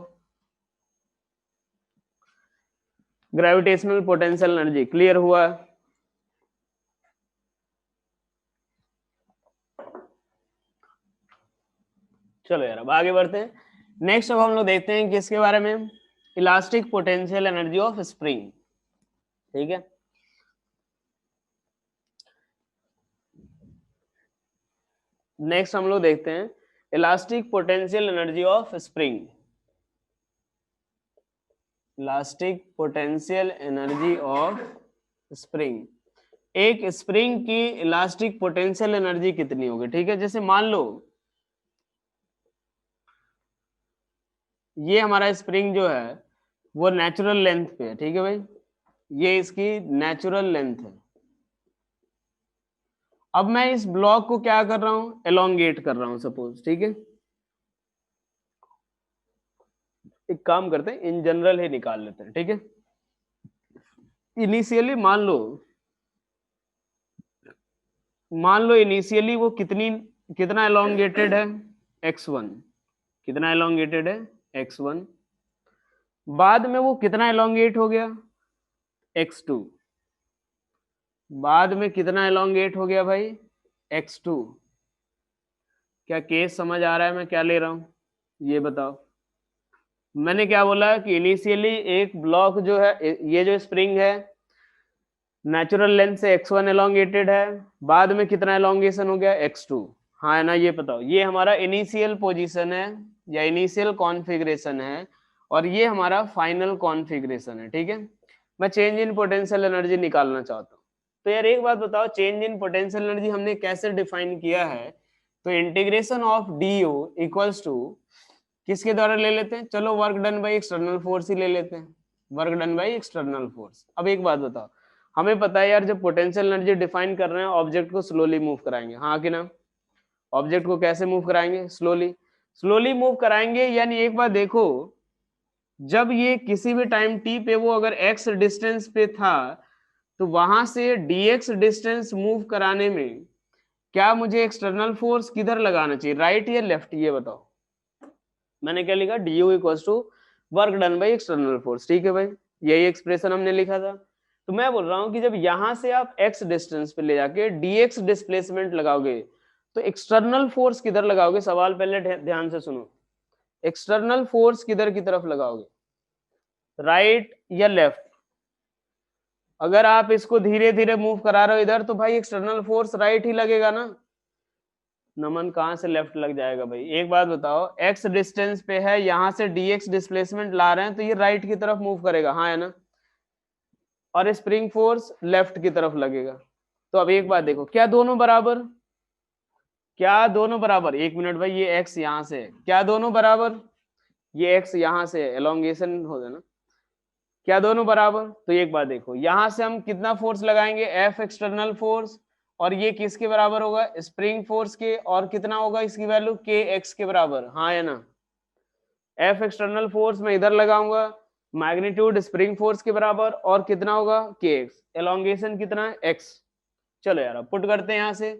ग्रेविटेशनल पोटेंशियल एनर्जी क्लियर हुआ? चलो यार अब आगे बढ़ते हैं। नेक्स्ट अब हम लोग देखते हैं किसके बारे में, elastic potential energy of spring. ठीक है, नेक्स्ट हम लोग देखते हैं elastic potential energy of spring. Elastic potential energy of spring, एक स्प्रिंग की इलास्टिक पोटेंशियल एनर्जी कितनी होगी। ठीक है, जैसे मान लो ये हमारा स्प्रिंग जो है वो नेचुरल लेंथ पे है। ठीक है भाई, ये इसकी नेचुरल लेंथ है। अब मैं इस ब्लॉक को क्या कर रहा हूं, एलोंगेट कर रहा हूं सपोज। ठीक है, एक काम करते हैं, इन जनरल ही निकाल लेते हैं। ठीक है, इनिशियली मान लो इनिशियली वो कितना एलोंगेटेड है, x1। कितना एलोंगेटेड है, x1। बाद में वो कितना एलोंगेट हो गया, x2। बाद में कितना एलोंगेट हो गया भाई, x2। क्या केस समझ आ रहा है मैं क्या ले रहा हूं, ये बताओ। मैंने क्या बोला कि इनिशियली एक ब्लॉक जो है, ये जो स्प्रिंग है नेचुरल लेंथ से x1 एलोंगेटेड है, बाद में कितना एलोंगेशन हो गया, x2। हाँ है ना, ये बताओ। ये हमारा इनिशियल पोजीशन है या इनिशियल कॉन्फ़िगरेशन है, और ये हमारा फाइनल कॉन्फ़िगरेशन है। ठीक है, मैं चेंज इन पोटेंशियल एनर्जी निकालना चाहता हूँ। तो यार एक बात बताओ, चेंज इन पोटेंशियल एनर्जी हमने कैसे डिफाइन किया है, तो integration of D equals to किसके द्वारा ले लेते हैं, चलो work done by external force ही ले लेते हैं, work done by external force. अब एक बात बताओ, हमें पता है यार जब पोटेंशियल एनर्जी डिफाइन कर रहे हैं ऑब्जेक्ट को स्लोली मूव कराएंगे, हाँ कि ना, ऑब्जेक्ट को कैसे मूव कराएंगे, स्लोली। स्लोली मूव कराएंगे, यानी एक बार देखो, जब ये किसी भी टाइम टी पे वो अगर एक्स डिस्टेंस पे था, तो वहां से dx डिस्टेंस मूव कराने में क्या मुझे एक्सटर्नल फोर्स किधर लगाना चाहिए, राइट या लेफ्ट, ये बताओ। मैंने क्या लिखा, du equals to work done by external force. ठीक है भाई, यही एक्सप्रेशन हमने लिखा था। तो मैं बोल रहा हूं कि जब यहां से आप x डिस्टेंस पे ले जाके dx डिस्प्लेसमेंट लगाओगे, तो एक्सटर्नल फोर्स किधर लगाओगे, सवाल पहले ध्यान से सुनो। एक्सटर्नल फोर्स किधर की तरफ लगाओगे, राइट या लेफ्ट। अगर आप इसको धीरे धीरे मूव करा रहे हो इधर, तो भाई एक्सटर्नल फोर्स राइट ही लगेगा ना। नमन कहां से लेफ्ट लग जाएगा भाई, एक बात बताओ, x डिस्टेंस पे है, यहां से dx डिस्प्लेसमेंट ला रहे हैं, तो ये राइट की तरफ मूव करेगा, हाँ है ना, और स्प्रिंग फोर्स लेफ्ट की तरफ लगेगा। तो अब एक बात देखो, क्या दोनों बराबर, क्या दोनों बराबर, एक मिनट भाई, ये x यहां से है, क्या दोनों बराबर, ये x यहां से एलोंगेशन हो गया ना, क्या दोनों बराबर। तो एक बात देखो, यहां से हम कितना फोर्स लगाएंगे, F एक्सटर्नल फोर्स, और ये किसके बराबर होगा, स्प्रिंग फोर्स के, और कितना होगा इसकी वैल्यू, kx के बराबर, हाँ है ना। F एक्सटर्नल फोर्स मैं इधर लगाऊंगा, मैग्नीट्यूड स्प्रिंग फोर्स के बराबर, और कितना होगा kx, एलोंगेशन कितना है, x। चलो यार अब पुट करते हैं यहां से,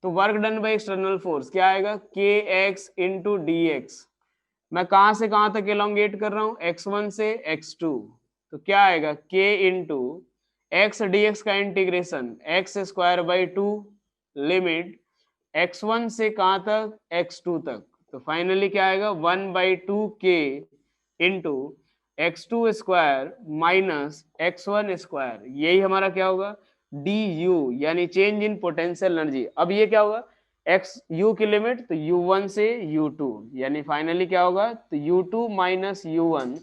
तो work done by external force क्या आएगा, kx इंटू डी एक्स। मैं कहां से कहां तक एलोंगेट कर रहा हूं, x1 से x2, तो क्या आएगा k इंटू एक्स dx का integration x square by 2 limit x1 से कहां तक, x2 तक, तो फाइनली क्या आएगा 1/2k into x2 square minus x1 square, यही हमारा क्या होगा du, यानी चेंज इन पोटेंशियल एनर्जी। अब ये क्या होगा एक्स यू की लिमिट, तो u1 से u2, यानी फाइनली क्या होगा, तो u2 माइनस u1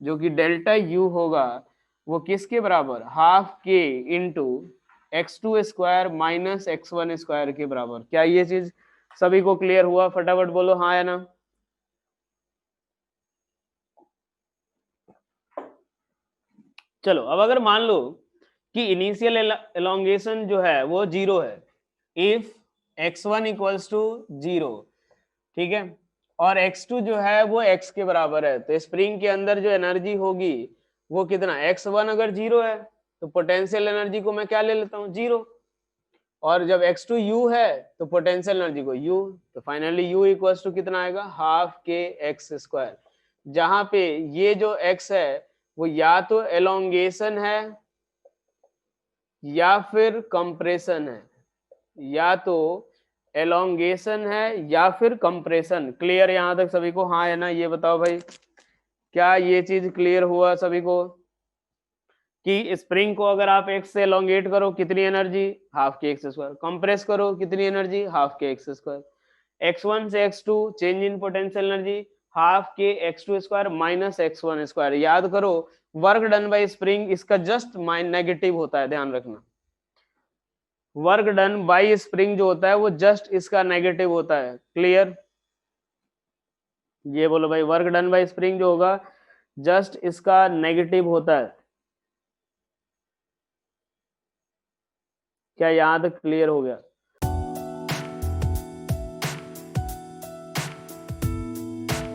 जो कि डेल्टा u होगा वो किसके बराबर, हाफ के into x2 square minus x1 square के बराबर। क्या ये चीज सभी को क्लियर हुआ, फटाफट बोलो हाँ या ना। चलो अब अगर मान लो कि इनिशियल एलोंगेशन जो है वो 0 है, इफ x1 इक्वल्स टू 0, ठीक है, और x2 जो है वो x के बराबर है, तो स्प्रिंग के अंदर जो एनर्जी होगी वो कितना, x1 अगर 0 है तो पोटेंशियल एनर्जी को मैं क्या ले लेता हूँ 0, और जब x2 u है तो पोटेंशियल एनर्जी को u, तो फाइनली u इक्वल्स टू कितना आएगा हाफ के एक्स स्क्वायर, जहां पे ये जो x है वो या तो एलोंगेशन है या फिर कंप्रेशन है, या तो एलोंगेशन है या फिर कंप्रेशन। क्लियर यहां तक सभी को हाँ है ना, ये बताओ भाई, क्या ये चीज क्लियर हुआ सभी को कि स्प्रिंग को अगर आप एक्स से एलोंगेट करो कितनी एनर्जी, हाफ के एक्स स्क्वायर, कंप्रेस करो कितनी एनर्जी, हाफ के एक्स स्क्वायर, x1 से x2 change in potential energy half के x2 square minus x1 square. याद करो वर्क डन बाय स्प्रिंग इसका जस्ट नेगेटिव होता है, ध्यान रखना, वर्क डन बाय स्प्रिंग जो होता है वो जस्ट इसका नेगेटिव होता है। क्लियर, ये बोलो भाई, वर्क डन बाय स्प्रिंग जो होगा जस्ट इसका नेगेटिव होता है। क्या यहां तक क्लियर हो गया।